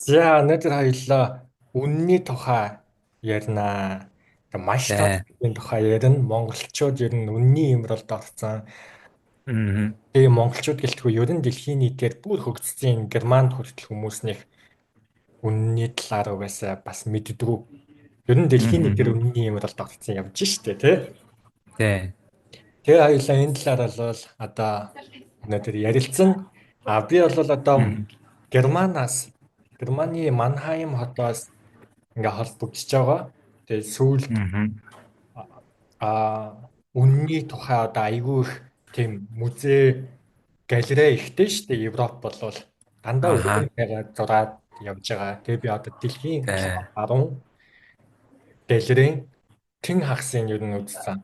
За өнөөдөр хоёлоо үнний тухай ярина. Маш том За. үнийн тухай ярина. Монголчууд ер нь үнний имрэлд орсон. Мгм. Тэгээ монголчууд гэлтгүй ер нь дэлхийн нийтээр бүр хөгжсөн Германд хүртэл хүмүүснийх үнний талаар угаасаа бас мэддэггүй. Ер нь дэлхийн нийтээр Мгм. үнний имрэлд орсон явж штэ тий. Тэ. Тэгээ хоёлаа энэ талаар бол одоо өнөөдөр ярилцсан. Би бол одоо Мгм. Германы Манхайм хотоос ингээ холбогдож байгаа. Тэгээ сүүлд Мгм. үнний тухай одоо айгүй их тийм музей, галерей ихтэй шүү дээ. Европ болвол дандаа Аха. өөрийнхөө зураад явж байгаа. Тэгээ би одоо дэлхийн Тэ. 10 галерейн тэн хагасыг ер нь үзсэн.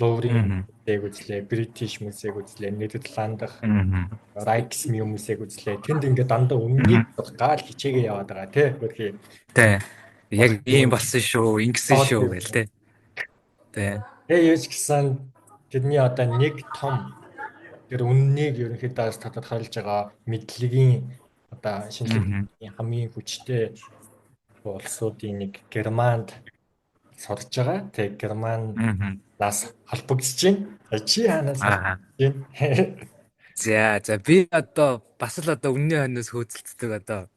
Луврын Мгм. музейг үзлээ, Бритиш музейг үзлээ, Нидерланд дахь Мгм. Райксмюсийг үзлээ. Тэнд ингээ дандаа үннийг Мгм. гал хичээгээ яваад байгаа тий. Хөрхий Тэ. Яг ийм орчин болсон шүү, ингэсэн шүү одоо гэл тэ. Тэ. тэгээ юуч гэсэн тэрний одоо нэг том тэр үннийг ерөнхийдөө тодорхойлж байгаа мэдлэгийн одоо шинжлэх Мгм. ухааны хамгийн хүчтэй улсуудын нэг Германд сурж байгаа. Тэгээ Мгм. Германаас холбогдож байна. Чи хаанаас Аха. холбогдож байна? За би одоо бас л одоо үнний хойноос хөөцөлддөг Аха.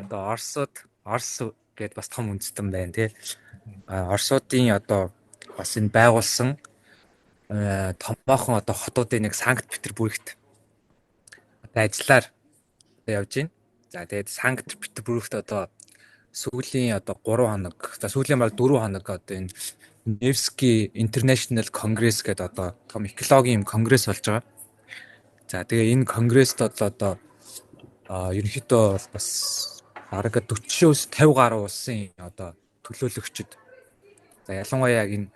одоо Орос гэдээ бас том үндэстэн байна тий. Оросуудын одоо бас энэ байгуулсан томоохон одоо хотуудын нэг Санкт Петербургт одоо ажиллаар одоо явж байна. За тэгээд Санкт Петербургт одоо сүүлийн одоо 3 хоног, за сүүлийн баг 4 хоног одоо энэ Невский International Congress гэдэг одоо том экологийн конгресс болж байгаа. За тэгээ энэ конгресст одоо ерөнхийдөө бол бас бараг 40-өөс 50 гаруй улсын одоо төлөөлөгчд. За ялангуяа яг энэ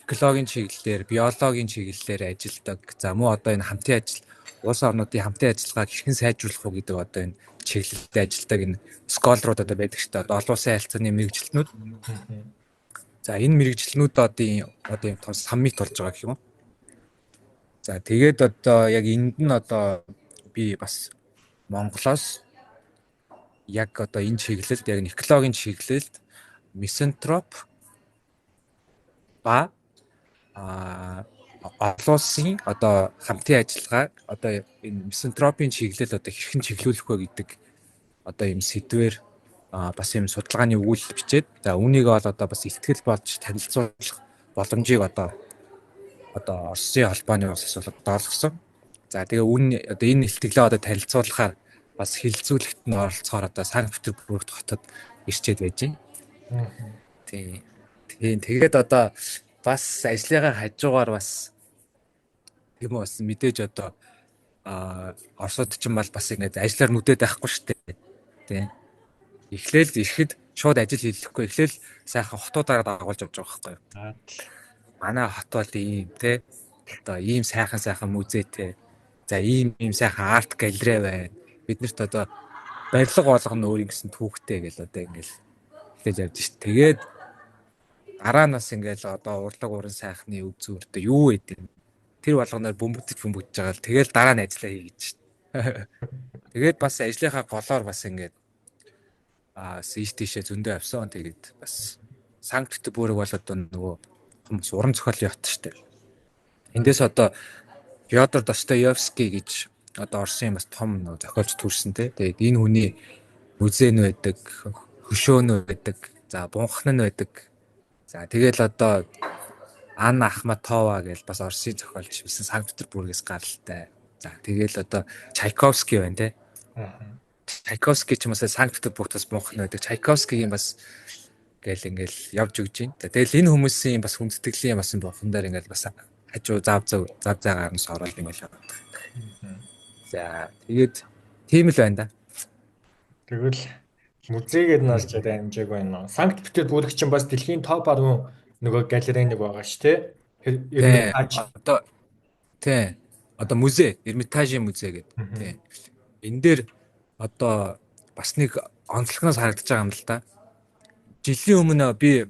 экологийн чиглэлээр, биологийн чиглэлээр ажилладаг. За мөн одоо энэ хамтын ажил, улс орнуудын хамтын ажиллагааг хэрхэн сайжруулах вэ гэдэг одоо энэ чиглэлд ажилладаг энэ сколорууд одоо байдаг шүү дээ. Одоо олон улсын харилцааны мэрэгчлэнүүд. За энэ мэрэгчлэнүүд одоо юм том саммит болж байгаа гэх юм уу. За тэгээд одоо яг энд нь одоо би бас Монголоос яг одоо энэ чиглэлд яг экологийн чиглэлд мисантроп ба олон улсын одоо хамтын ажиллагаа одоо энэ мисантропийн чиглэл одоо хэрхэн чиглүүлэх вэ гэдэг одоо юм сэдвээр бас юм судалгааны өгүүлэл бичээд за үүнийг бол одоо бас ихтгэл болж танилцуулах боломжийг одоо Оросын холбооны улсаас бол олгосон. За тэгээ одоо энэ ихтгэлээ одоо танилцуулахаар бас хилцүүлэгт нь оролцохоор одоо Санкт Петербургт хотод ирчээд байж байна. Тийм. Тэгээд одоо бас ажлынхаа хажуугаар бас тийм үү бас мэдээж одоо Оросууд ч юм бол бас ингэж ажиллаар нүдээд байхгүй шүү дээ. Тийм. Ирэхэд шууд ажил хийлэхгүй. Эхлээл сайхан хотуудаараа дагуулж явж байгаа байхгүй юу? Манай хот бол ийм те одоо ийм сайхан музейтэй. За ийм сайхан арт галерей байна. Биднэрт одоо барилга болгоно өөр ингэсэн түүхтэй гэл одоо ингээл хэлж явж шít. Тэгээд дараа нь бас ингээл одоо урлаг уран сайхны өв зүйртэй юу гэдэг. Тэр болгоноор бөмбөгдөж байгаа л тэгэл дараа нь ажиллаа хий гэж шít. Тэгээд бас ажлынхаа голоор бас ингээд ийш тийшээ зөндөө авсан. Тэгээд бас Санкт Петербург бол одоо нөгөө хүмүүс уран зохиолын хот шүү дээ. Эндээс одоо Фёдор Достоевский гэж одоо Оросын бас том зохиолч төрсөн те. Тэгээд энэ хүний музей нь байдаг, хөшөө нь байдаг, за бунхан нь байдаг. За тэгэл одоо Анна Ахматова гэж бас Оросын зохиолч байсан Санкт Петербургээс гаралтай. За тэгэл одоо Чайковский байна те. Чайковский ч юм уу Санкт Петербургтаас бунхан байдаг. Чайковскигийн бас ингээл явж өгж байна. Тэгэл энэ хүмүүсийн бас хүндэтгэлийн бас бунхан дээр ингээл бас хажуу зав заагаар нь ороод ингээл яваад. За тэгээд тийм л байна да. Тэгвэл музейгээд нааш яриа хэмжээг байна. Санкт Петербург чинь бас дэлхийн топ 10 нөгөө галерей нэг байгаа шүү дээ. Тэ Эрмитаж. одоо тэ одоо музей, Эрмитажийн музей гэдэг. Тэ. Энэ дээр одоо бас нэг онцлогоос харагдаж байгаа юм л да. Жилийн өмнө би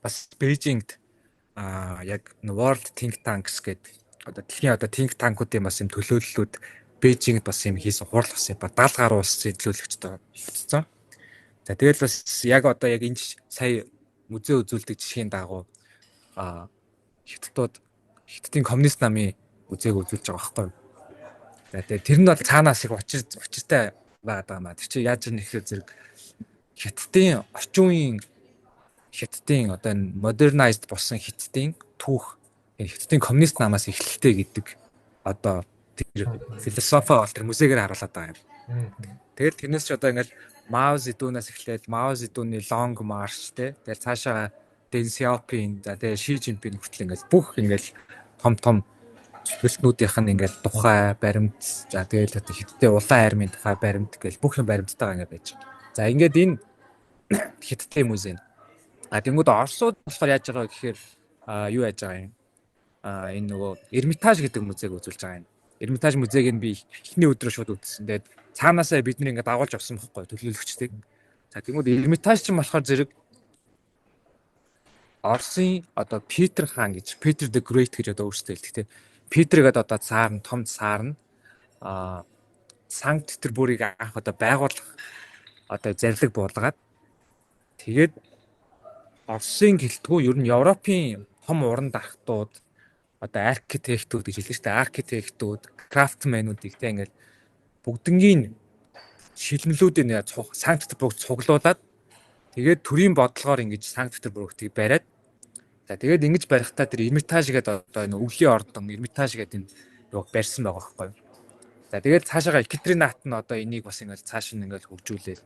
бас Бээжингт яг World Think Tanks гэдэг одоо дэлхийн одоо think танкуудын бас юм төлөөллүүд Бээжингд бас юм хийсэн хурал бас ба 70 гаруй улс зөвлөлөгчтэй болцсон. За тэгэл бас яг одоо яг энэ сая музей үзүүлдэг жишгийн дагуу Хятадын коммунист намын музейг үзүүлж байгаа байхгүй юу. За тэгээ тэр нь бол цаанаас их учиртай байгаа маа. Тэр чинь яаж нэхэр зэрэг Хятадын орчин үеийн Хятадын одоо энэ modernized болсон Хятадын түүх Хятадын коммунист намаас эхлэлтэй гэдэг одоо тэр философи бол тэр музейгээр харуулдаг байгаа юм. Тэгэл тэрнээс ч одоо ингээл Мао Зэдунаас эхлээд Мао Зэдуны Long March тэгэл цаашаа Дэн Сяопин за тэгээ Ши Жинпин хүртэл ингээл бүх ингээл том зөвлөлтнүүдийнх нь ингээл тухай баримт за тэгэл одоо Хятадын улаан армийн тухай баримт гэл бүх юм баримттайгаа ингээд байж байгаа. За ингээд энэ Хятадын музей. Тэнгүүд Оросууд болохоор яаж байгаа гэхээр юу яаж байгаа юм? Энэ нөгөө Эрмитаж гэдэг музейг үзүүлж байгаа юм. Эрмитаж музейг нь би эхний өдрөө шууд үзсэн. Тэгээд цаанаасаа бид нэг ингээд дагуулж авсан байхгүй төлөөлөгчтэй. За тэгмүүд Эрмитаж ч юм болохоор зэрэг Оросын одоо Питер хаан гэж Peter the Great гэж одоо өөрсдөө хэлдэг тийм. Питер гэдэг одоо цаар нь том цаар нь Санкт Петербургийг анх одоо байгуулах одоо зарлиг буулгаад тэгээд Оросын гэлтгүү ер нь Европын том уран дархтууд одоо архитектууд гэж хэлдэг шүү дээ. Архитектууд, крафтмэнүүдийг тийм ингээд бүгднгийн шилмлүүдийн Санкт Петербург цуглуулад тэгээд төрийн бодлогоор ингэж Санкт Петербургтыг бариад за тэгээд ингэж барихтаа тэр Эрмитаж гэдэг одоо энэ өвлийн ордон Эрмитаж гэдэг энэ юг барьсан байгаа байхгүй юу. За тэгээд цаашаага Екатеринат нь одоо энийг бас ингэж цааш нь ингэж хөгжүүлээл.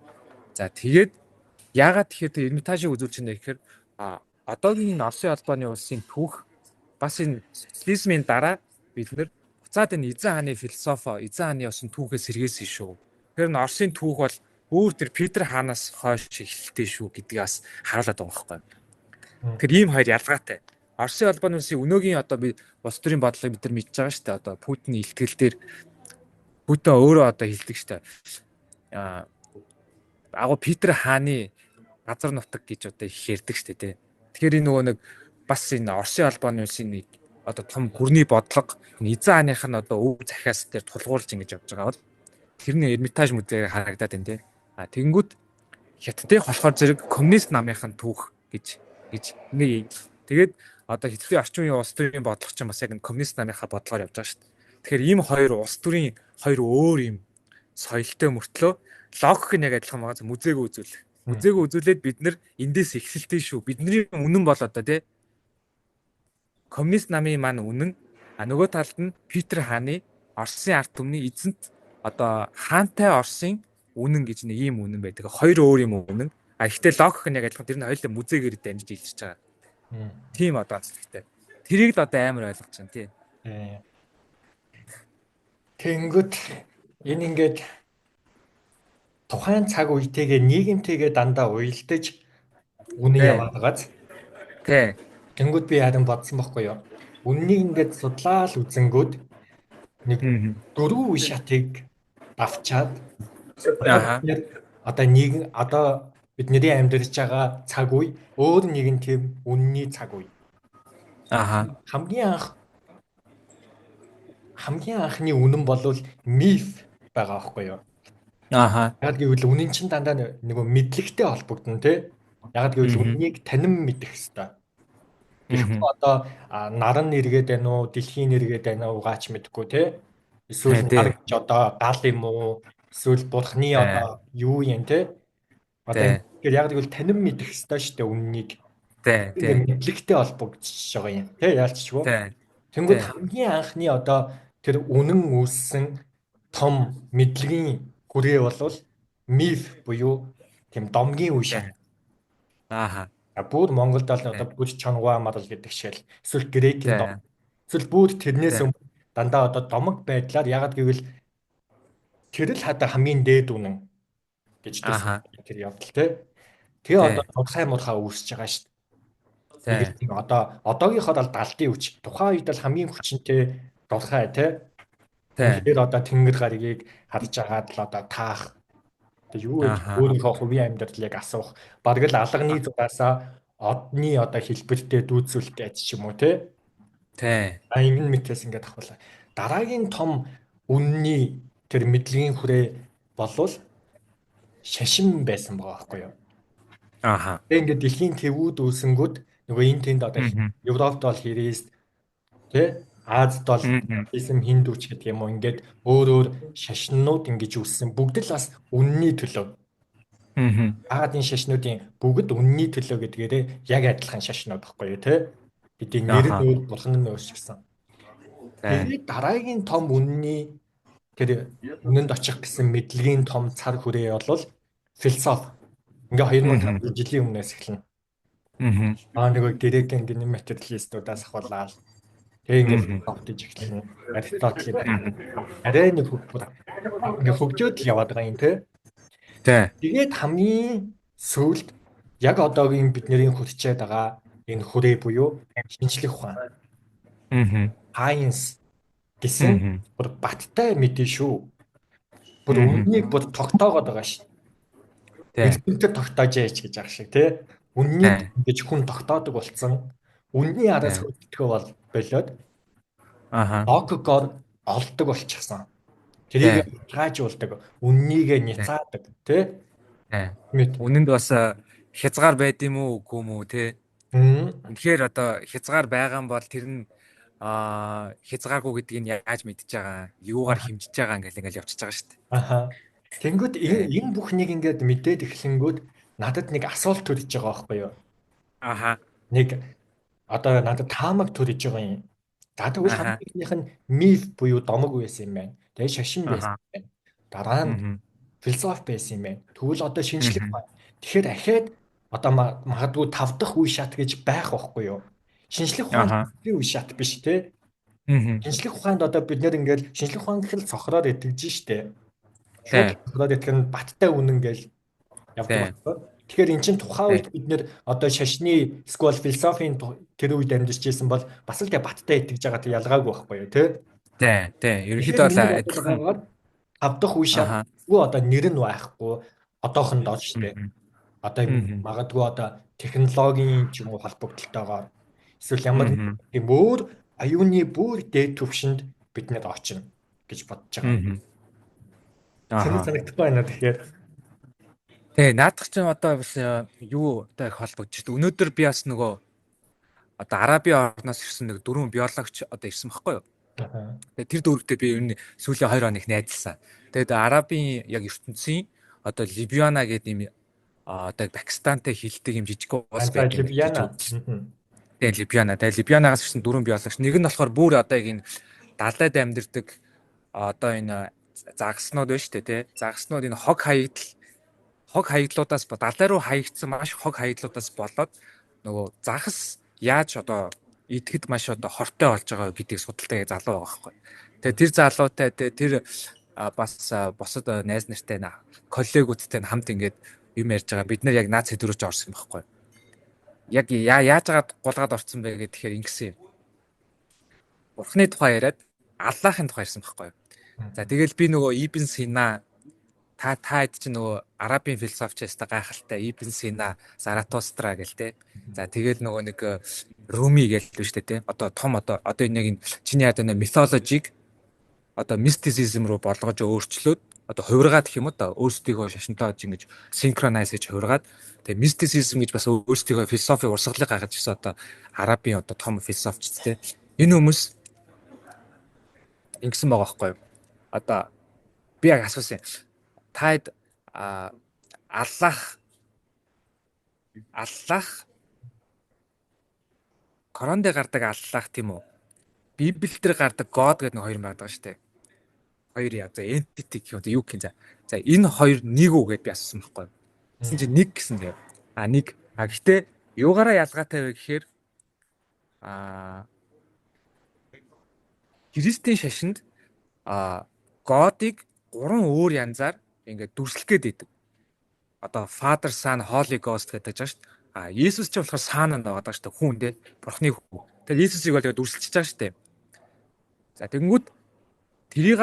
За тэгээд яагаад тэгэхээр тэр Эрмитажийг үзүүлж байна гэхээр одоогийн Оросын албаны улсын түүх бас энэ социализмын дараа бид нэр буцаад энэ Эзэн хааны философи Эзэн хааны осон түүхээс сэргээсэн шүү. Тэгэхээр н Оросын түүх бол өөр тэр Питер хаанаас хойш эхэлтэй шүү гэдгийг бас харуулдаг байгаа байхгүй. Тэгэхээр ийм хоёр ялгаатай. Оросын албаны улсын өнөөгийн одоо би улс төрийн бодлогыг бид нар мэдж байгаа шүү дээ. Одоо Путиний илтгэл дээр Путин өөрөө одоо хэлдэг шүү дээ. Агуу Питер хааны газар нутаг гэж одоо их ярьдаг шүү дээ. Тэгэхээр энэ нөгөө нэг бас энэ Оросын албаны улсын нэг одоо том гүрний бодлого Эзэн хааных нь одоо өв захиас дээр тулгуурлаж ингэж явж байгаа бол тэр нь Эрмитаж музейгээр харагдаад байна те. Тэгэнгүүт Хятадын болохоор зэрэг коммунист намынхын түүх гэж ингэ. Тэгээд одоо Хятадын орчин үеийн улс төрийн бодлого ч бас яг коммунист намынхаа бодлогоор явж байгаа шүү дээ. Тэгэхээр ийм хоёр улс төрийн хоёр өөр юм соёлтой мөртлөө логик нь яг адилхан байгаа. Музейг үзүүл. Музейг үзүүлээд бид нар эндээс эхэлтэй шүү. Бидний үнэн бол одоо те коммунист намын маань үнэн нөгөө талд нь Питер хааны Оросын ард түмний эзэнт одоо хаантай Оросын үнэн гэж нэг ийм үнэн байдаг. Хоёр өөр юм үнэн. Ихтэй логик нь яг адилхан тэр нь хоёулаа музейгээр дамжиж илжиж байгаа. Тийм одоо онцлогтой. Тэрийг л одоо амар ойлгож байна тий. Тэнгүүд энэ ингээд тухайн цаг үетэйгээ нийгэмтэйгээ дандаа уялдаж үнэн яваагааз тий. Тэнгүүд би харин бодсон байхгүй юу. Үннийг ингээд судлаал үзэнгүүд нэг дөрвөн үе шатыг авчаад одоо нийгэм одоо бидний амьдарч байгаа цаг үе өөр нэгэн тийм үнний цаг үе. Хамгийн анхны үнэн бол миф байгаа байхгүй юу. Яг гэвэл үнэн чинь дандаа нөгөө мэдлэгтэй холбогдно тий. Яг гэвэл үннийг танин мэдэх хэрэгтэй. Тэгэхгүй одоо наран нэргээд байна уу, дэлхийн нэргээд байна уу гаач мэдэхгүй тий. Эсвэл нар гэж одоо гал юм уу, эсвэл бурхны одоо юу юм тий. Одоо тэгэхээр яг гэвэл танин мэдэх хэрэгтэй шүү дээ үннийг. Тий. Мэдлэгтэй холбогдож байгаа юм. Тий яалчгүй. Тэнгүүд хамгийн анхны одоо тэр үнэн үүссэн том мэдлэгийн хүрээ бол миф буюу тийм домгийн үе шат. Бүр Монголд бол одоо бүр Чонгуа марл гэдэг шил эсвэл Грекийн дом. Эсвэл бүр тэрнээс өмнө дандаа одоо домог байдлаар ягаад гэвэл тэр л хада хамгийн дээд үнэн гэж тэр явдал тий. Тэгээ одоо тодорхой мурхаа үүсэж байгаа шүү дээ. Тэгээд одоо одоогийнхоо бол далдын хүч. Тухайн үед л хамгийн хүчинтэй тодорхой тий. Тэгэхээр одоо тэнгэр гаригийг харж агаад л одоо таах юу өөрийнхөө хувийн амьдралыг асуух бараг л алганы зураасаа одны одоо хэлбэртэй дүүцүүлэх гэж ч юм уу тий. Ингэн мэтээс ингээд авахлаа. Дараагийн том үнний тэр мэдлэгийн хүрээ болвол шашин байсан байгаа байхгүй юу? Аха. Тэгээ ингээд дэлхийн тэвүүд үүсэнгүүд нөгөө энэ тэнд одоо Европт бол христиан тий Азад бол исэм хиндүүч гэдэг юм уу ингээд өөр өөр шашнууд ингэж үүссэн бүгд л бас үнний төлөө. Агаад энэ шашнуудын бүгд үнний төлөө гэдгээрээ яг адилхан шашнууд баггүй юу тий бидний нэр нь өөр бурхан нь өөр гэсэн. Тэгээд дараагийн том үнний тэр үнэнд очих гэсэн мэдлэгийн том цар хүрээ бол философи. Ингээ 2500 жилийн өмнөөс эхэлнэ. Нөгөө грекийн гүн материалистуудаас ахуулаад тэгээ ингээ философиж эхэлнэ. Аристотель арай нэг ингээ хөгжөөд л яваад байгаа юм те. Тэгээд хамгийн сүүлд яг одоогийн бидний хүрчээд байгаа энэ хүрээ буюу шинжлэх ухаан. Science гэсэн бүр баттай мэдээ шүү. Бүр үннийг бүр тогтоогоод байгаа шүү. Эрдэмтэд тогтоож яач гэж ах шиг тий. Үннийг ингэж хүн тогтоодог болсон. Үнний араас хөлтгөө бол болоод логикоор олдог болчихсон. Тэрийг таажуулдаг, үннийгээ няцаадаг тий. Үнэнд бас хязгаар байд юм уу үгүй юм уу тий. Үнэхээр одоо хязгаар байгаа юм бол тэр нь хязгааргүй гэдгийг яаж мэдж байгаа, юугаар хэмжиж байгаа ингээл явчихж байгаа шүү дээ. Тэнгүүд энэ бүхнийг ингээд мэдээд эхлэнгүүд надад нэг асуулт төрж байгаа байхгүй юу? Нэг одоо надад таамаг төрж байгаа юм. За тэгвэл хамгийн ихнийх нь миф буюу домог байсан юм байна. Тэгээ шашин байсан юм байна. Дараа нь философи байсан юм байна. Тэгвэл одоо шинжлэх ухаан. Тэгэхээр ахаад одоо магадгүй 5 дахь үе шат гэж байх байхгүй юу? Шинжлэх ухаан үе шат биш те. Шинжлэх ухаанд одоо бид нэр ингээд шинжлэх ухаан гэх л цохроор итгэж штэ. Шууд цохроор итгэх нь баттай үнэн гээл явдаг байна. Тэгэхээр эн чинь тухайн үед бид нэр одоо шашны сквал философийн тэр үед амьдарч ирсэн бол бас л тэг баттай итгэж байгаа тэг ялгаагүй байхгүй юу те. Тий. Ерөнхийдөө бол адилхан 5 дахь үе шат одоо нэр нь байхгүй одоохондоо штэ. Одоо магадгүй одоо технологийн ч юм уу холбогдлолтойгоор эсвэл ямар тийм өөр аюуны бүр дээд түвшинд бид нэр очино гэж бодож байгаа. Санагдахгүй байна тэгэхээр. Тэгээ наадах чинь одоо бас юу одоо их холбогдож шүү дээ. Өнөөдөр би бас нөгөө одоо Арабын орноос ирсэн нэг 4 биологч одоо ирсэн баггүй юу? Тэгээ тэр дөрөвдөө би энэ сүүлийн 2 хоног найзалсан. Тэгээд Арабын яг ертөнцийн одоо Либиана гэдэг юм одоо Пакистантай хилдэг юм жижиг улс байдаг. Тэгээ Либианагаас ирсэн 4 биологч. Нэг нь болохоор бүр одоо яг энэ далайд амьдардаг одоо энэ загаснууд байна шүү дээ тий. Загаснууд энэ хог хаягдлуудаас далай руу хаягдсан маш хог хаягдлуудаас болоод нөгөө загас яаж одоо идэхэд маш одоо хортой болж байгаа гэдгийг судалдаг залуу байгаа байхгүй. Тэгээ тэр залуутай тэр бас босод найз нартай коллегуудтай хамт ингээд юм ярьж байгаа. Бид нар яг наад сэдвүүрч орсон байхгүй. Яг яаж агаад гулгаад орсон бэ гэхээр ингэсэн юм. Бурхны тухай яриад Аллахын тухай ярьсан байхгүй. За тэгэл би нөгөө Ибн Сина та хэд ч нөгөө Арабын философичээс гайхалтай Ибн Сина, Заратустра гэл те. За тэгэл нөгөө нэг Руми гэлээ шүү дээ те. Одоо том одоо энэ чиний яд нэг мифологиг одоо мистицизм руу болгож өөрчлөөд одоо хувиргаад гэх юм уу та өөрсдийнхөө шашинтайж ингэж синхронайз гэж хувиргаад тэгээ мистицизм гэж бас өөрсдийнхөө философи урсгалыг гаргаж ирсэн одоо Арабын одоо том философич те. Энэ хүмүүс ингэсэн байгаа байхгүй юу? Одоо би яг асуусан. Таад Аллах Коронд гардаг Аллах тийм үү? Библиэл дээр гардаг God гэдэг нэг хоёр байдаг шүү дээ. Хоёр яа за entity гэх юм юу гэх юм за энэ хоёр нэг үү гэдээ би асуусан байхгүй юу? Гэсэн чинь нэг гэсэн тийм. Нэг. Гэхдээ юугаараа ялгаатай вэ гэхээр Христийн шашинд God-ыг 3 өөр янзаар ингээд дүрслэх гээд идэв. Одоо Father, Son, Holy Ghost гэдэг жаа шүү дээ. Есүс ч болохоор Son нь байгаа шүү дээ. Хүн дээ. Бурхны хүн. Тэгэхээр Есүсийг бол дүрслэж байгаа шүү дээ. За тэгэнгүүт тэрийг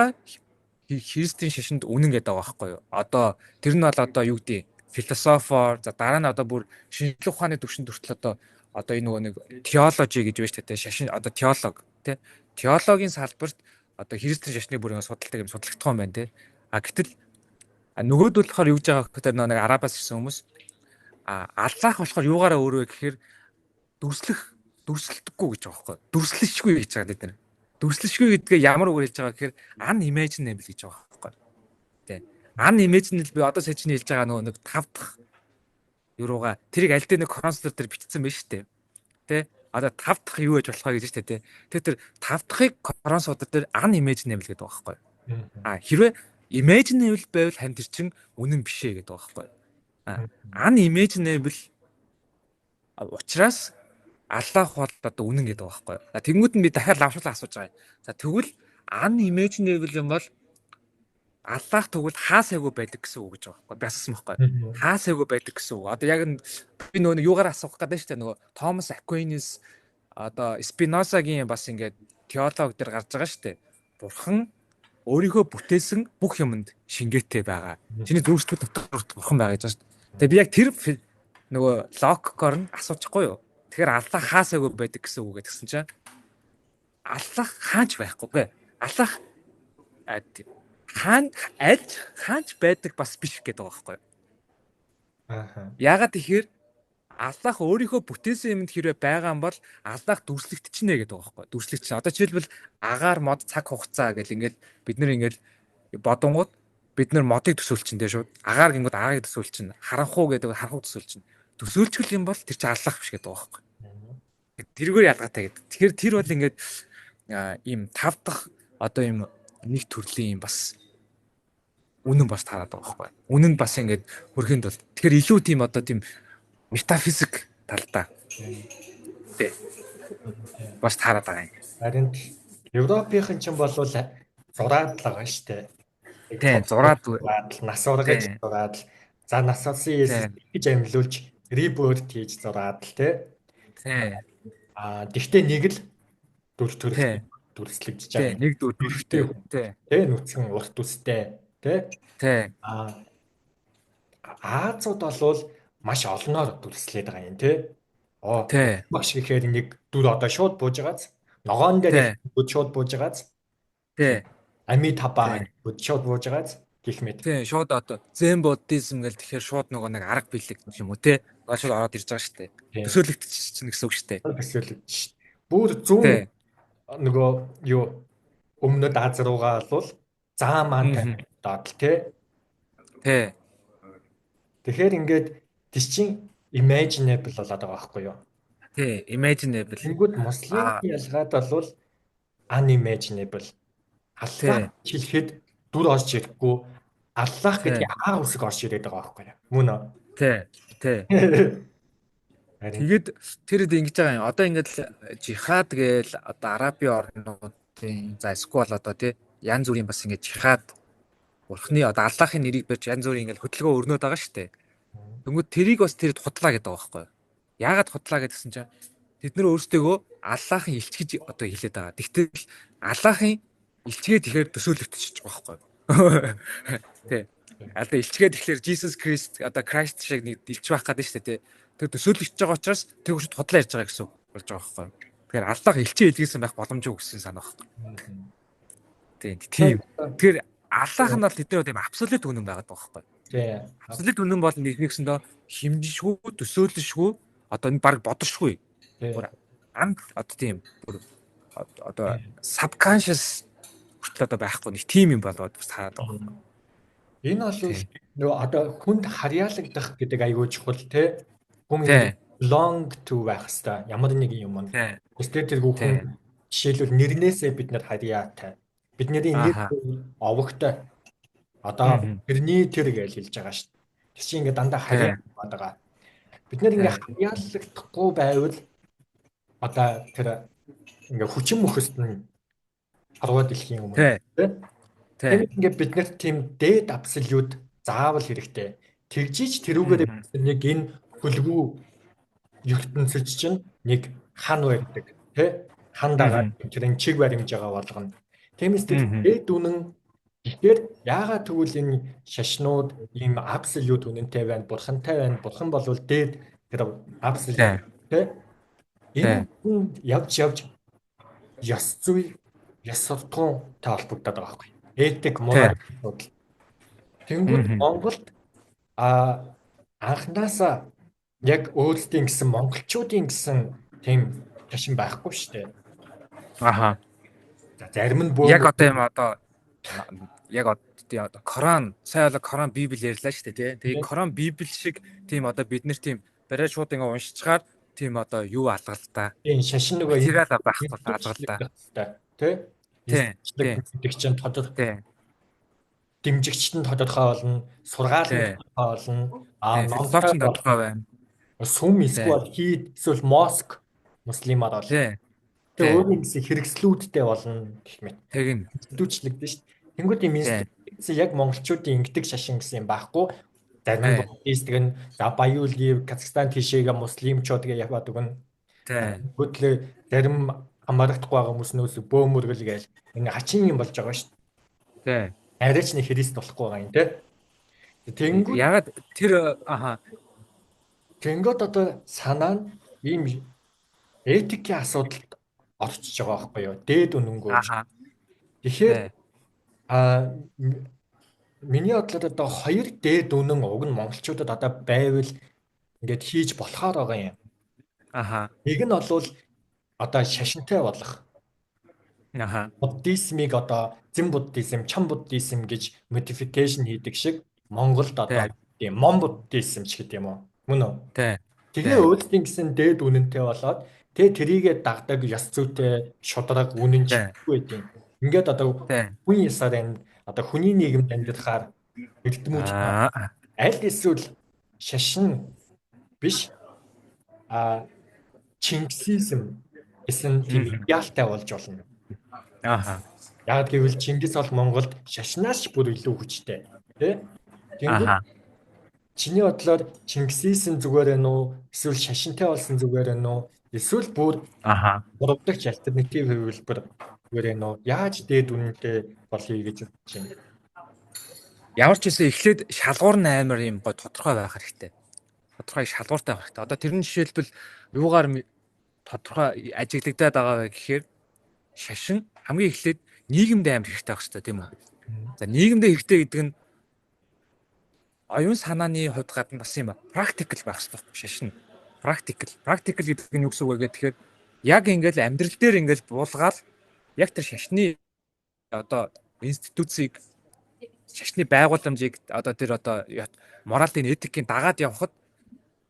Христийн шашинд үнэн гэдэг байгаа байхгүй юу? Одоо тэр нь бол одоо юу гэдэг философор за дараа нь одоо бүр шинжлэх ухааны төвшөнд хүртэл одоо энэ нөгөө нэг теологи гэж байна шүү дээ. Шашин одоо теолог тий. Теологийн салбарт одоо христийн шашны бүрийн судалдаг юм судлагдах юм байна те. Гэтэл нөгөөд болохоор юу гэж байгаа гэхээр нэг арабаас ирсэн хүмүүс аллах болохоор юугаараа өөрөө гэхээр дүрслэхдэггүй гэж байгаа байхгүй. Дүрслэшгүй гэж байгаа бид нар. Дүрслэшгүй гэдгээ ямар үгээр хэлж байгаа гэхээр unimaginable гэж байгаа байхгүй. Тэ. Unimaginable би одоо сая чиний хэлж байгаа нөгөө нэг 5 дахь юурууга тэрийг аль дээр нэг консолер дээр бичсэн байна шүү дээ. Тэ. Одоо 5 дахь юу гэж болох вэ гэж шүү дээ. Тэр 5 дахьыг консолер дээр unimaginable гэдэг байгаа байхгүй. Хэрвээ imaginable байвал хань тэр чин үнэн биш ээ гэдэг байгаа байхгүй. Unimaginable учраас аллах бол одоо үнэн гэдэг байгаа байхгүй. Тэнгүүд нь би дахиад лавшуулаа асууж байгаа. За тэгвэл unimaginable юм бол аллах тэгвэл хаасайгүй байдаг гэсэн үг гэж байгаа байхгүй. Би асуусан байхгүй. Хаасайгүй байдаг гэсэн үг. Одоо яг би нөгөө юугаар асуух гэдэг нь шүү дээ. Нөгөө Томас Аквинис одоо Спинозагийн бас ингээд теологи дээр гарч байгаа шүү дээ. Бурхан өөрийнхөө бүтээсэн бүх юмд шингээтэй байгаа. Чиний зүрхсэтгэл дотор бурхан байгаа гэж байна шүү дээ. Тэгээ би яг тэр нөгөө логикоор нь асуучихгүй юу? Тэгэхээр аллах хаасайгүй байдаг гэсэн үг гэдгсэн чинь аллах хаач байхгүй. Аллах хаач байдаг бас биш гэдэг байгаа байхгүй. Яагаад тэгэхээр аллах өөрийнхөө бүтээсэн юмд хэрвээ байгаа юм бол аллах дүрслэгдчихнэ гэдэг байгаа байхгүй. Дүрслэгдчихнэ. Одоо жишээлбэл агаар мод цаг хугацаа гэл ингээд бид нар ингээд бодонгууд бид нар модыг төсөөлчин дээ шууд. Агаар гингүүд агаарыг төсөөлчин. Харанхуу гэдэг харанхуу төсөөлчин. Төсөөлчихл юм бол тэр чинь аллах биш гэдэг байгаа байхгүй. Тэргээр ялгаатай гэдэг. Тэгэхээр тэр бол ингээд ийм 5 дахь одоо ийм нэг төрлийн бас үнэн бас таарад байгаа байхгүй. Үнэн бас ингээд хөрхөнд бол. Тэгэхээр илүү тийм одоо тийм метафизик талдаа. Тэ. Бас таарад байгаа юм. Харин Европынхан ч юм бол зураад л байгаа шүү дээ. Тийм, зураад нас ургаж зураад за нас олсон гэж амьлуулж реборт хийж зураад л тий. Тийм. Тэгтээ нэг л дүрслэгдэж байгаа. Нэг дүртэй. Тэ нүцгэн урт үстэй. Тэ. Аазууд бол маш олноор дүрслээд байгаа юм тий. Багш гэхээр нэг дүр одоо шууд бууж байгааз. Ногоон дээр шууд бууж байгааз. Тий. Ами табаа шууд бууж байгааз гэх мэт. Тий, шууд одоо зен буддизм гэл тэгэхээр шууд нөгөө нэг арга билег юм уу тий. Шууд ороод ирж байгаа шүү дээ. Төсөөлөгдчихсэн гэсэн үг шүү дээ. Төсөөлөгдчих. Бүр зүүн нөгөө юу өмнөд Аз руугаа бол заа маань тавьдаад л тий. Тий. Тэгэхээр ингээд тийч чин imaginable болоод байгаа байхгүй юу? Тий, imaginable. Тэнгүүд муслимын ялгаад бол unimaginable. Аллах хэлэхэд дүр орж ирэхгүй аллах гэдэг аа үсэг орж ирээд байгаа байхгүй юу? Мөн үү? Тий. Тэгээд тэр ингэж байгаа юм. Одоо ингээд жихад гээл одоо Арабын орнуудын за эсвэл одоо тий янз бүрийн бас ингээд жихад бурхны одоо аллахын нэрийг барьж янз бүрийн ингээд хөдөлгөөн өрнөд байгаа шүү дээ. Тэнгүүд тэрийг бас тэр худлаа гэдэг байгаа байхгүй юу? Яагаад худлаа гэдгсэн чинь тэд нар өөрсдөө аллахын элч гэж одоо хэлээд байгаа. Тэгтэл аллахын элчгээ тэгэхээр төсөөлөгдчих байгаа байхгүй юу? Тий. Одоо элчгээ тэгэхээр Jesus Christ одоо Christ шиг нэг элч байх гэдэг шүү дээ тий. Тэр төсөөлөгдөж байгаа учраас тэр хүчит худлаа ярьж байгаа гэсэн үг болж байгаа байхгүй юу? Тэгэхээр аллах элчээ илгээсэн байх боломжгүй гэсэн санаа байхгүй юу? Тийм. Тэгэхээр аллах нь бол тэдний тийм абсолют үнэн байгаад байгаа байхгүй юу? Тийм. Абсолют үнэн бол нэгнийгсэндээ химжишгүй, төсөөлөшгүй, одоо энэ баг бодошгүй. Одоо тийм одоо subconscious хүртэл одоо байхгүй нэг тим юм болоод бас таарад байгаа. Энэ бол нөгөө одоо хүнд харьяалагдах гэдэг аягүй чухал те. Хүн belong to байх хэвээр ямар нэг юм уу. Тэстэй тэр хүн жишээлбэл нэрнээсээ бид нар харьяатай. Бидний нэр овогтой. Одоо тэрний тэр гэж хэлж байгаа шүү дээ. Тэр чинь ингээд дандаа харьяалагдаад байгаа. Бид нэр ингээд харьяалагдахгүй байвал одоо тэр ингээд хүчин мөхөст нь харваа дэлхийн юм уу. Тийм ингээд бид нар тийм дээд абсолют заавал хэрэгтэй. Тэгжиж тэрүүгээр нэг энэ хөлгүү ертөнцөд чинь нэг хан байдаг тий хан дагаад тэрэн чиг баримж байгаа болгоно. Тиймээс дээд үнэн тэгэхээр яагаад тэгвэл энэ шашнууд ийм абсолют үнэнтэй байна, бурхантай байна. Бурхан болвол дээд тэр абсолют тий энэ явж ёс зүй яс суртахуунтай холбогдоод байгаа байхгүй. Этик, Тий. мораль асуудал. Тэнгүүд Монголд анханасаа яг өөрсдийн гэсэн монголчуудын гэсэн тийм шашин байхгүй шүү дээ. Аха. За зарим нь Яг бөөмөр одоо юм одоо яг одоо Коран, сайн бол Коран Библи ярьлаа шүү дээ, тий. Тэгээ Коран Библи шиг тийм одоо бид нэр тийм барай шууд ингээ уншичаар тийм одоо юу алгалтаа. тийм шашин нөгөө Материал байхгүй алгалтаа. тий. Тий. Эсчлэг гэдэг чинь Тий. дэмжигчт нь тодорхой болно, сургаал нь Тий. тодорхой болно, Тий. номтой Философч нь тодорхой байна. сүм Тий. эсвэл хийд эсвэл моск муслимаар бол Тий. тэгээ Тий. өөрийн гэсэн хэрэгслүүдтэй болно гэх мэт. Тэг нь. Институтчлагдсан шүү дээ. Тэнгүүд юм Тий. институт яг монголчуудын ингэдэг шашин гэсэн юм байхгүй. Зарим нь Тий. буддистик нь за Баян-Улгийн Казахстан тийшээгээ муслимчууд гээ яваад өгнө. Тий. Хөтлөө зарим хамаардахгүй байгаа хүмүүс нөөс бөөмөргөл гээл ингээ хачин юм болж байгаа шүү дээ. Тий. Арайч нэг христ болохгүй байгаа юм те. Тэнгүүд Ягаад тэр аха тэнгүүд одоо санаа нь ийм этикийн асуудалд орчиж байгаа байхгүй юу? Дээд үнэнгөө. аха. Тэгэхээр Тий. миний бодлоор одоо хоёр дээд үнэн уг нь монголчуудад одоо байвал ингээд хийж болохоор байгаа юм. Аха. Нэг нь болвол одоо шашинтай болох. Аха. Буддизмыг одоо зэн буддизм, чам буддизм гэж модификейшн хийдэг шиг Монголд одоо тийм мон буддизм ч гэдэг юм уу? Мөн үү? Тий. Тэгээ өөрсдийн гэсэн дээд үнэнтэй болоод тэгээ трийгээ дагдаг ёс зүйтэй шударга үнэнчгүй байдیں۔ Ингээд одоо хүн ясаар энэ одоо хүний нийгэмд амьдрахаар эрдэмүүд аль эсвэл шашин биш Чингисизм гэсэн тийм идеалтай болж болно. Аха. Яг гэвэл Чингис бол Монголд шашнаас бүр илүү хүчтэй. Тэ? Аха. Чиний бодлоор Чингисизм зүгээр ээ нүү? Эсвэл шашинтай болсон зүгээр ээ нүү? Эсвэл бүр гурав дахь альтернатив хувилбар зүгээр ээ нүү? Яаж дээд үнэтэй болъё гэж бодож байна? Ямар ч гэсэн эхлээд шалгуур нь амар юм гоо тодорхой байх хэрэгтэй. Тодорхой шалгууртай байх хэрэгтэй. Одоо тэрний жишээлбэл юугаар тодорхой ажиглагдаад байгаа вэ гэхээр шашин хамгийн эхлээд нийгэмд амар хэрэгтэй байх хэрэгтэй тийм үү? За нийгэмд хэрэгтэй гэдэг нь оюун санааны хувьд гадна бас юм практикл байх хэрэгтэй шашин. Практикл гэдэг нь юу гэсэн үг вэ гэхээр яг ингээл амьдрал дээр ингээл буулгаад яг тэр шашны одоо институцийг шашны байгууламжийг одоо тэр одоо моралын этикийн дагаад явхад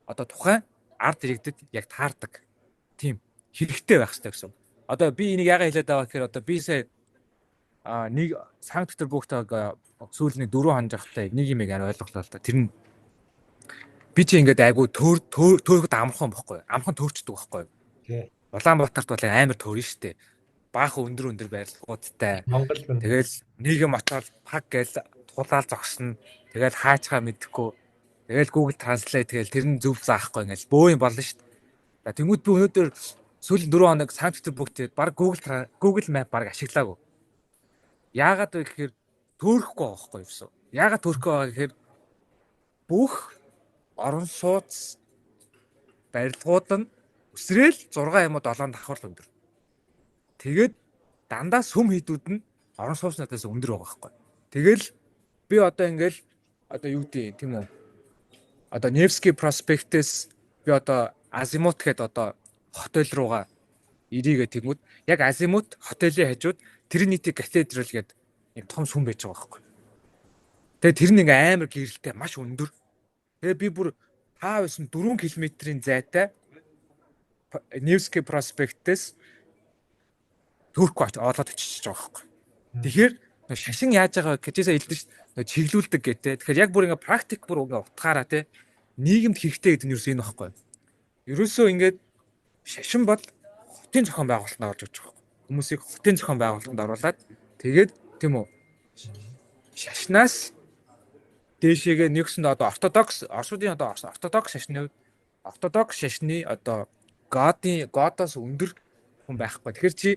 одоо тухайн ард иргэдэд яг таардаг тийм хэрэгтэй байх хэрэгтэй гэсэн. Одоо би энийг яагаад хэлээд байгаа гэхээр одоо би сая нэг Санкт Петербургт сүүлний 4 хоног явахдаа нэг юм ойлголоо л да. Тэр нь би чи ингээд айгу төөрөхөд амархан байхгүй. Амархан төөрчдөг байхгүй. Тий. Улаанбаатарт бол амар төөрнө штэ. Баахан өндөр барилгуудтай. Тэгэл нийгэм очоод паг гээл тулаал зогсно. Тэгэл хаачгаа мэдэхгүй. Тэгэл Google Translate тэгэл тэр нь зөв заахгүй ингээл бөө юм болно штэ. За тэнгууд би өнөөдөр сүүлийн 4 хоног Санкт Петербургт баг Google Map баг ашиглаагүй. Яагаад вэ гэхээр төөрөхгүй байхгүй юмсан. Яагаад төөрөхгүй байгаа гэхээр бүх орон сууц барилгууд нь өсрөөл 6 юм уу 7 давхар өндөр. Тэгээд дандаа сүм хийдүүд нь орон сууцнаас өндөр байгаа байхгүй. Тэгэл би одоо ингээл одоо юу гэдэг тийм үү? Одоо Невский проспектээс би одоо Азимут гээд одоо хотел руугаа ирээгээ тэгмүүд яг Азимут хотелийн хажууд Тринити катедрал гээд нэг том сүм байж байгаа байхгүй. Тэгээ тэр нэг амар гэрэлтэй маш өндөр. Тэгээ би бүр 5-9 4 км-ийн зайтай Невский проспектээс Турк олоод очиж байгаа байхгүй. Тэгэхээр шашин яаж байгаа гэжээсээ хэлдэг шүү дээ. Чиглүүлдэг гэдэг. Тэгэхээр яг бүр ингээ практик бүр ингээ утгаараа те нийгэмд хэрэгтэй гэдэг нь юу юм байхгүй. Ерөөсөө ингээд шашин бол хотын зохион байгуулалтанд орж иж байгаа. Хүмүүсийг хотын зохион байгуулалтанд оруулаад тэгээд тийм үү шашнаас дээшээгээ нэгсэнд одоо ортодокс Оросуудын одоо ортодокс шашны одоо годоос өндөр хүн байхгүй. Тэгэхээр чи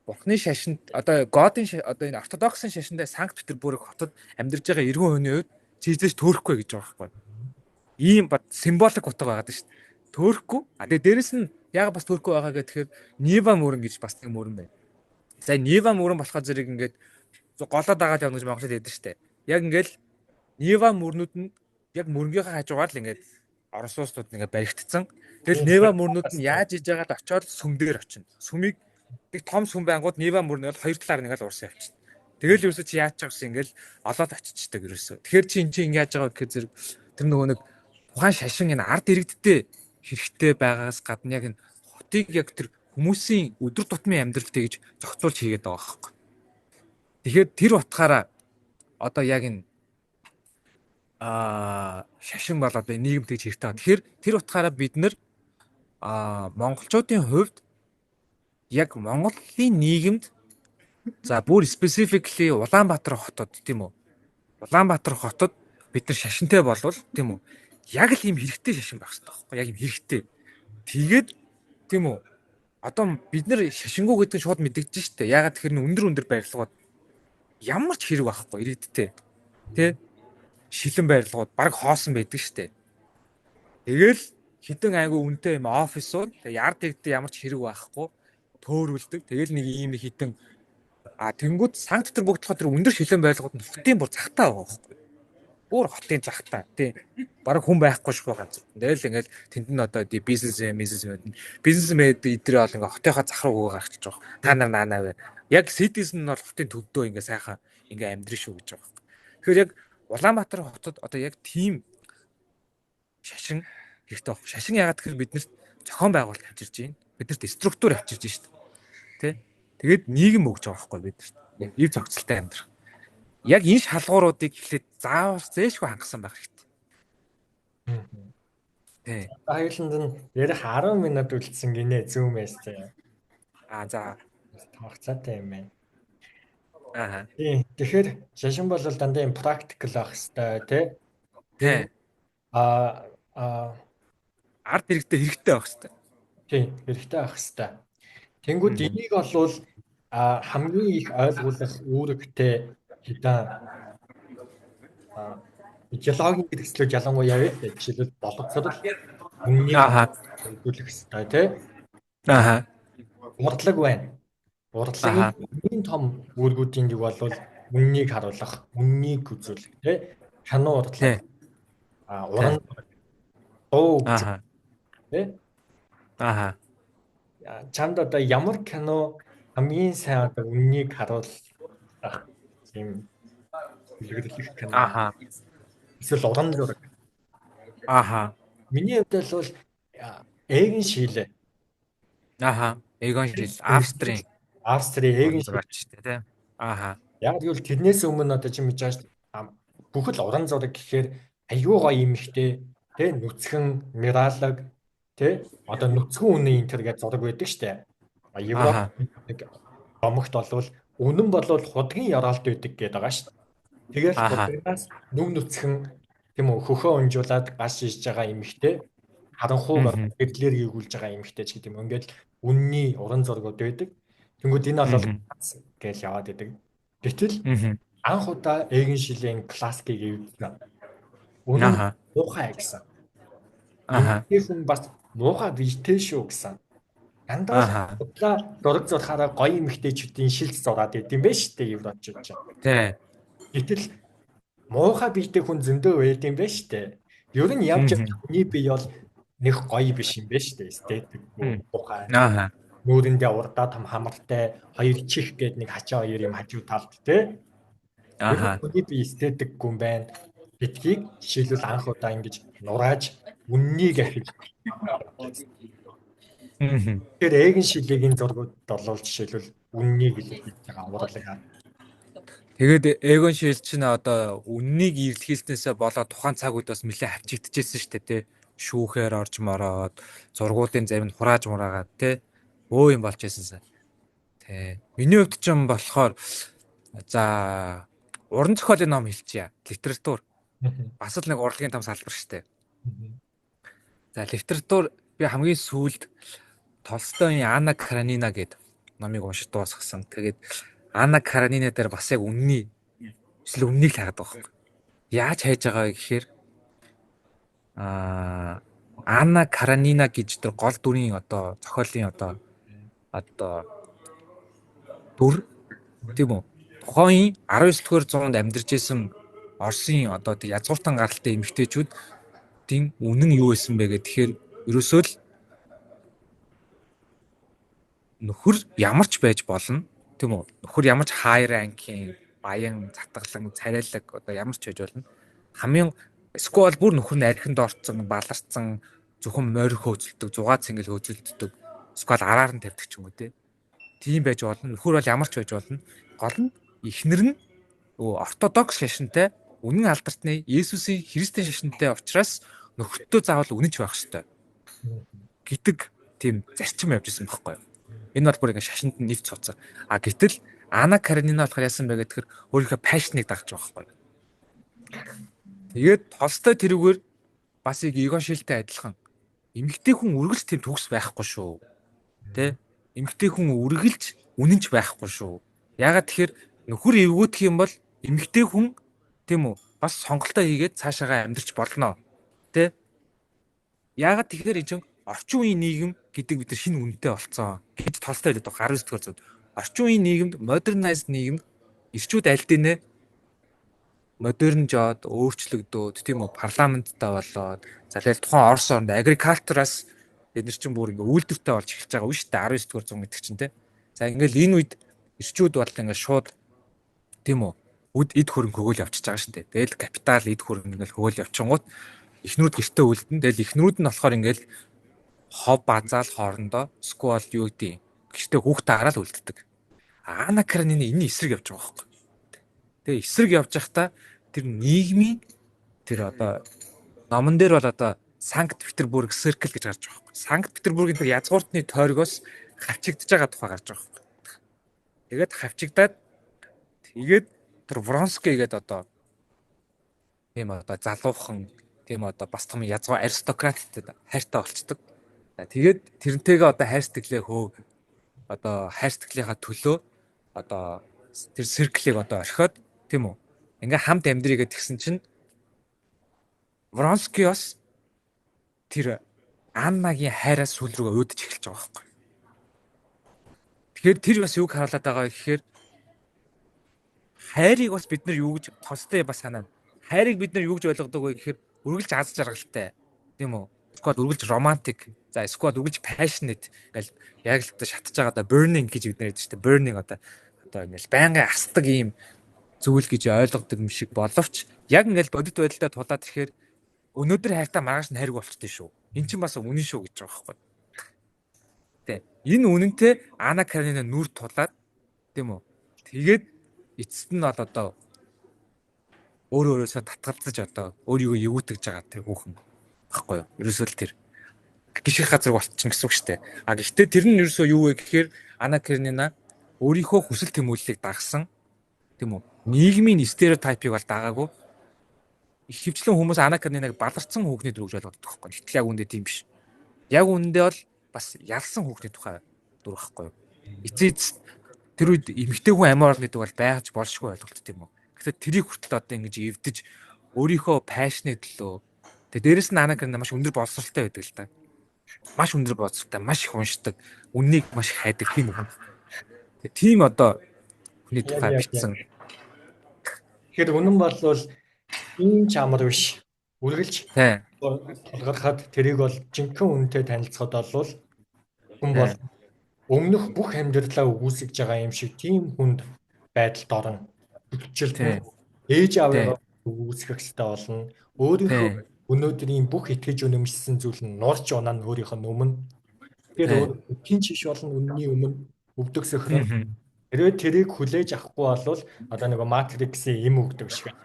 Бурхны шашинд одоо годын одоо энэ ортодоксын шашиндаа Санкт Петербург хотод амьдарч байгаа эргэн хүний хувьд чийзэж төөрөхгүй гэж байгаа байхгүй. Ийм бат символик утга байгаа даа шүү дээ. Төөрөхгүй. А тэгээ дээрэс нь яг бас төөрөхгүй байгаа гэхээр Нива мөрөн гэж бас нэг мөрөн байна. За Нива мөрөн болохоор зэрэг ингээд голоод дагаад явна гэж Монголд яддаг штэ. Яг ингээд Нива мөрнүүд нь яг мөрөнгийнхаа хажуугаар л ингээд орон сууцнууд ингээд баригдцсан. Тэгэл Нива мөрнүүд нь яаж иж байгаад очиод сүм дээр очино. Сүмийг нэг том сүм байнгут Нива мөрнөө хоёр талаар ингээд урсан явчихна. Тэгэл ерөөсөө чи яаж чагсан ингээд олоод очичдаг ерөөсөө. Тэгэхээр чи энэ яаж байгаа гэхээр зэрэг тэр нөгөө нэг тухайн шашин энэ ард иргэдтэй хэрэгтэй байгаагаас гадна яг энэ хотыг яг тэр хүмүүсийн өдөр тутмын амьдрал тэгж зохицуулж хийгээд байгаа байхгүй. Тэгэхээр тэр утгаараа одоо яг энэ шашин бол одоо нийгэм тэгж хэрэгтэй байна. Тэгэхээр тэр утгаараа бид нэр монголчуудын хувьд яг Монголын нийгэмд за бүр specifically Улаанбаатар хотод тийм үү? Улаанбаатар хотод бид нар шашинтай болвол тийм үү? Яг л ийм хэрэгтэй шашин байх хэрэгтэй байхгүй яг ийм хэрэгтэй. Тэгээд тийм үү? Одоо бид нар шашингуу гэдэг нь шууд мэдэгдэж штэ. Ягаад тэгэхээр өндөр барилгууд ямар ч хэрэг байхгүй ирээдтэй. Тэ? Шилэн барилгууд баг хоосон байдаг штэ. Тэгэл хідэн айгу үнэтэй юм офисууд ярд иргэдээ ямар ч хэрэг байхгүй төөрүүлдэг. Тэгэл нэг ийм хідэн тэнгууд Санкт Петербург болохоор тэр өндөр шилэн барилгууд нь хотын бүр захтаа байгаа байхгүй. Бүр хотын захтаа тий. Бараг хүн байхгүй шүү ганц. Тэгэл ингээл тэнд нь одоо бизнесмен эдрээ бол ингээ хотынхаа зах руу гаргачихж байгаа. Та нар наанаа вэ. Яг citizen нь бол хотын төвдөө ингээ сайхан ингээ амьдрын шүү гэж байгаа. Тэгэхээр яг Улаанбаатар хотод одоо яг тийм шашин хэрэгтэй байна. Шашин яагаад гэхээр биднэрт зохион байгуулалт авчирж байна. Биднэрт структур авчирж байна шүү дээ. Тэ? Тэгээд нийгэм өгч байгаа байхгүй биднэрт. Ив зохицолтой амьдрах. Яг энэ шалгууруудыг эхлээд заавал зээшгүй хангасан байх хэрэгтэй. Тэ. Хоёуланд нь ярих 10 минут үлдсэн гинэ зүүмээс зэ. За. Тавцаатай юм байна. Тийм. Тэгэхээр шашин бол дандаа юм практикл байх хэвээр тий. Ард иргэдэд хэрэгтэй байх хэвээр. Тийм, хэрэгтэй байх хэвээр. Тэнгүүд энийг бол хамгийн их ойлгуулах үүрэгтэй хэдэн идеологийн хэрэгслүүд ялангуяа вэ? Жишээлбэл боловсрол үннийг хөгжүүлэх хэвээр тий. Урдлаг байна. Урдлагын хамгийн том үүргүүдийн нэг бол үннийг харуулах, үннийг үзүүлэх тий. Кино урдлаг. Уран дуу тий. Чамд одоо ямар кино хамгийн сайн одоо үннийг харуулах юм хэлбэрлэх кино. Эсвэл уран зураг. Миний хувьд бол Эгэн Шилэ. Эгэн Шил Австри Эгэн Шил тий. Яг гэвэл тэрнээс өмнө одоо чи мэдээж бүх л уран зураг гэхээр аюу гоё юм ихтэй тий нүцгэн миралаг тий одоо нүцгэн үнэ энэ гэж зураг байдаг штэ. Европ нэг домогт болвол үнэн болвол худгийн яраалт байдаг гэдэг байгаа штэ. Тэгээд худгаас нүг нүцгэн тийм үү хөхөө унжуулад гаш иж байгаа юм ихтэй харанхууг гэрлэр гүйгүүлж байгаа юм ихтэй ч гэдэг юм. Ингээд үнний уран зургууд байдаг. Тэнгүүд энэ бол гэж яваад байдаг. Гэтэл анх удаа Эгэн Шилийн классикийг эвдсэн. Үнэн муухай гэсэн. Хүн бас муухай бижтэй шүү гэсэн. Дандаа зураг зурхаараа гоё эмэгтэйчүүдийн шилж зураад идэм бэ штэ Европчууд ч. Тий. Гэтэл муухай бижтэй хүн зөндөө байд юм бэ штэ. Ер нь явж хүний бие бол нэг гоё биш юм бэ штэ. Эстетик муухай. Нүүрэндээ урдаа том хамартай хоёр чих гээд нэг хачаа хоёр юм хажуу талд тий. Хүний бие эстетикгүй юм байна. Гэдгийг жишээлбэл анх удаа ингэж нурааж үннийг ахиж. Тэр Эгэн Шилийн зургууд болов жишээлбэл үннийг илэрхийлж байгаа урлаг. Тэгээд Эгэн Шил чинь одоо үннийг илэрхийлснээсээ болоод тухайн цаг үед бас нэлээд хавчигдчихсэн шүү дээ тий. Шүүхээр орж мороод зургуудын зарим нь хурааж мураагаад тий. Өө юм болж байсан. Тий. Миний хувьд ч юм болохоор за уран зохиолын ном хэлчихье. Литератур. Бас л нэг урлагийн том салбар шүү дээ. За литератур би хамгийн сүүлд Толстойн Анна Каренина гэдэг номыг уншиж дуусгасан. Тэгээд Анна Каренина дээр бас яг үннийг л хайгаад байгаа юм. Яаж хайж байгаа гэхээр Анна Каренина гэж тэр гол дүрийн одоо зохиолын одоо дүр тийм үү? Тухайн 19-р зуунд амьдарч исэн Оросын одоо тэг язгууртан гаралтай эмэгтэйчүүд тийм үнэн юу байсан бэ гэхээр ерөөсөө л нөхөр ямар ч байж болно тийм үү? Нөхөр ямар ч high rank-ийн баян, затгалан, царайлаг одоо ямар ч байж болно. Хамгийн сквал бүр нөхөр нь архинд орцсон, баларцсан, зөвхөн морь хөөцөлдөг, зугаа цэнгэл хөөцөлддөг. Сквал араар нь тавьдаг ч юм уу тийм байж болно. Нөхөр бол ямар ч байж болно. Гол нь эхнэр нь ортодокс шашинтай, үнэн алдартны Есүсийн Христийн шашинтай учраас нөхөртөө заавал үнэнч байх ёстой гэдэг тийм зарчим явж исэн байхгүй юу? Энэ бол бүр ингээ шашинд нь нэвч цуцсан. Гэтэл Ана Каренина болохоор яасан бэ гэхээр өөрийнхөө пашныг дагж байгаа байхгүй юу? Тэгээд Толстой тэрүүгээр бас Игон Шилтэй адилхан эмэгтэй хүн үргэлж тийм төгс байхгүй шүү. Тэ? Эмэгтэй хүн үргэлж үнэнч байхгүй шүү. Ягаад тэгэхээр нөхөр эвгүүтх юм бол эмэгтэй хүн тийм үү бас сонголтоо хийгээд цаашаагаа амьдрч болно. Тэ? Ягаад тэгэхээр энэ чинь орчин үеийн нийгэм гэдэг бид нар шинэ үнэтэй болцсон гэж Толстой хэлдэг баг 19-р зуунд. Орчин үеийн нийгэмд modernized нийгэмд ирчүүд аль дийнэ модернжоод өөрчлөгдөөд тийм үү парламенттай болоод за тэгэл тухайн Орос орнд агрикалтураас бид нар чинь бүр ингээ үйлдвэртэй болж эхэлж байгаа үе шүү дээ 19-р зуун гэдэг чинь тий. За ингээл энэ үед ирчүүд бол ингээ шууд тийм үү эд хөрөнгө хөгөөл явчихж байгаа шүү дээ. Тэгэл капитал эд хөрөнгө ингээл хөгөөл явчихгууд эхнүүд гэртээ үлдэн. Тэгэл эхнүүд нь болохоор ингээл хов базаал хоорондоо сквал юу гэдэг гэртээ хүүхдээ хараад үлддэг. Ана Каренина энэ эсрэг явж байгаа байхгүй. Тэгээ эсрэг явж байхдаа тэр нийгмийн тэр одоо номон дээр бол одоо Санкт Петербург Circle гэж гарч байгаа байхгүй. Санкт Петербургийн тэр язгууртны тойргоос хавчигдж байгаа тухай гарч байгаа байхгүй. Тэгээд хавчигдаад тэгээд тэр Вронский гэдэг одоо тийм одоо залуухан тийм одоо бас том язгуу аристократтай хайртай болцдог. Тэгээд тэрнтэйгээ одоо хайр сэтгэлээ одоо хайр сэтгэлийнхаа төлөө одоо тэр Circle-ийг одоо орхиод тийм үү. Ингээ хамт амьдрий гэдгсэн чинь Вронский бас тэр Аннагийн хайраас сүүл рүү өөдөж эхэлж байгаа байхгүй. Тэгэхээр тэр бас юуг харуулад байгаа гэхээр хайрыг бас бид нар юу гэж Толстой бас санаа. Хайрыг бид нар юу гэж ойлгодог вэ гэхээр үргэлж аз жаргалтай тийм үү? Сквад үргэлж романтик. За сквад үргэлж passionate гэл яг л шатж байгаа да burning гэж бид нар ярьдаг шүү дээ. Burning одоо ингээл байнгын асдаг ийм зүйл гэж ойлгодог юм шиг боловч яг ингээл бодит байдалтай тулаад ирэхээр өнөөдөр хайртаа маргааш нь хайрг болчтой шүү. Эн чинь бас үнэн шүү гэж байгаа байхгүй. Тэ. Энэ үнэнтэй Ана Каренина нүр тулаад тийм үү? Тэгээд эцэст нь бол одоо өөрөөсөө татгалзаж одоо өөрийгөө эвгүүтгэж байгаа тэр хүүхэн баггүй юу? Ерөөсөө л тэр гişх газар болчихно гэсэн үг шүү дээ. Гэхдээ тэр нь ерөөсөө юу вэ гэхээр Ана Каренина өөрийнхөө хүсэл тэмүүллийг дагсан тийм үү? Нийгмийн стереотипыг бол дагаагүй. Их хвчлэн хүмүүс Ана Каренинаг баларцсан хүүхний дүр гэж ойлгодог байхгүй. Гэтэл яг үндэ тийм биш. Яг үндэ бол бас ялсан хүүхний тухай дүр байхгүй юу? Эцээц тэр үед эмэгтэй хүн амиа орно гэдэг бол байгаж болшгүй ойлголт тийм үү? Гэхдээ тэрийг хүртэл одоо ингэж эвдэж өөрийнхөө пашны төлөө тэгээ дээрэс нь Ана Каренина маш өндөр боловсралтай байдаг л да. Маш өндөр боловсралтай, маш их уншдаг, үннийг маш их хайдаг тийм хүн. Тэгээ тийм одоо хүний тухай бичсэн. Тэгэхээр үнэн бол ийм ч амар биш. Үргэлж тулгархад тэрийг бол жинхэнэ үнэтэй танилцахад бол хүн бол өмнөх бүх амьдралаа үүсгэж байгаа юм шиг тийм хүнд байдалд орно. Хүчилтэн ээж аавыг үүсгэх хэрэгтэй болно. Өөрийнхөө өнөөдрийн бүх итгэж үнэмшсэн зүйл нь нурж унаа нь өөрийнхөө өмнө. Тэгэхээр эдгийн чиш болон үнний өмнө өвдөг сөхрөн. Хэрвээ тэрийг хүлээж авахгүй бол одоо нэг матриксийн эм өгдөг шиг.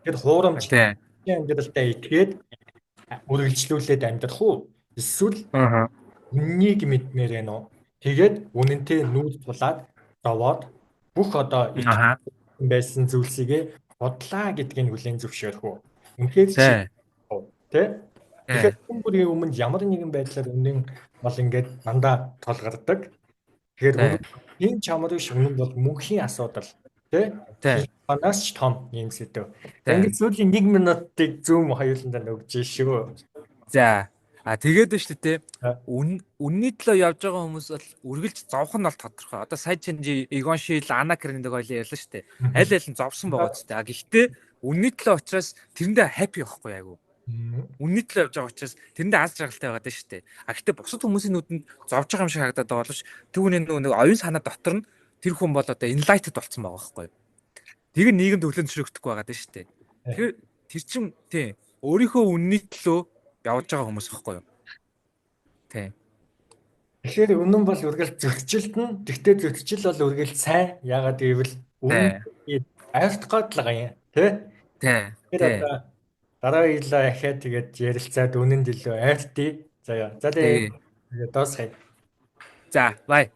Тэр хуурамч амьдралдаа итгээд үргэлжлүүлээд амьдрах уу? Эсвэл үннийг мэдмээр байна уу? Тэгээд үнэнтэй нүүр тулаад зовоод бүх одоо байсан зүйлсийг бодлаа гэдгийг хүлээн зөвшөөрөх үү? Үнэхээр тий? Тэгэхээр хүмүүрийн өмнө ямар нэгэн байдлаар үнэн бол ингээд дандаа толгардаг. Тэгэхээр энэ чамар биш үнэн бол мөнхийн асуудал тий? Банаас ч том юм сэдв. Ингээд сүүлийн 1 минутыг зүүм хоёуландаа нөгж шүү. За Тэгээд нь шүү дээ. За. Үнний төлөө явж байгаа хүмүүс бол үргэлж зовх нь бол тодорхой. Одоо сая чинь Игон Шил, Ана Карендаг хоёлын ярьлаа шүү дээ. Аль аль нь зовсон байгаа ч дээ. Гэхдээ үнний төлөө учраас тэрэндээ happy байхгүй айгу. Үнний төлөө явж байгаа учраас тэрэндээ аз жаргалтай байгаад байна шүү дээ. Гэхдээ бусад хүмүүсийн нүдэнд зовж байгаа юм шиг харагдаад байгаа боловч түүний нэг оюун санаа дотор нь тэр хүн бол одоо enlightened болсон байгаа байхгүй. Тэг нь нийгэмд хүлэн зөвшөөрөхдөггүй байгаад байна шүү дээ. Тэгэхээр тэр чинь тий өөрийнхөө үнний төлөө явж байгаа хүмүүс байхгүй юу? Тий. Тэгэхээр үнэн бол үргэлж зөрчилд нь. Тэгтээ зөрчил бол үргэлж сайн. Яагаад гэвэл үнэн айлт гол байгаа юм. Тэ? Тий. Тэгэхээр одоо дараа ийлээ ахаад тэгээд ярилцаад үнэнд илүү айлтъя. За яа. За тэгээд дуусгая. За, бай.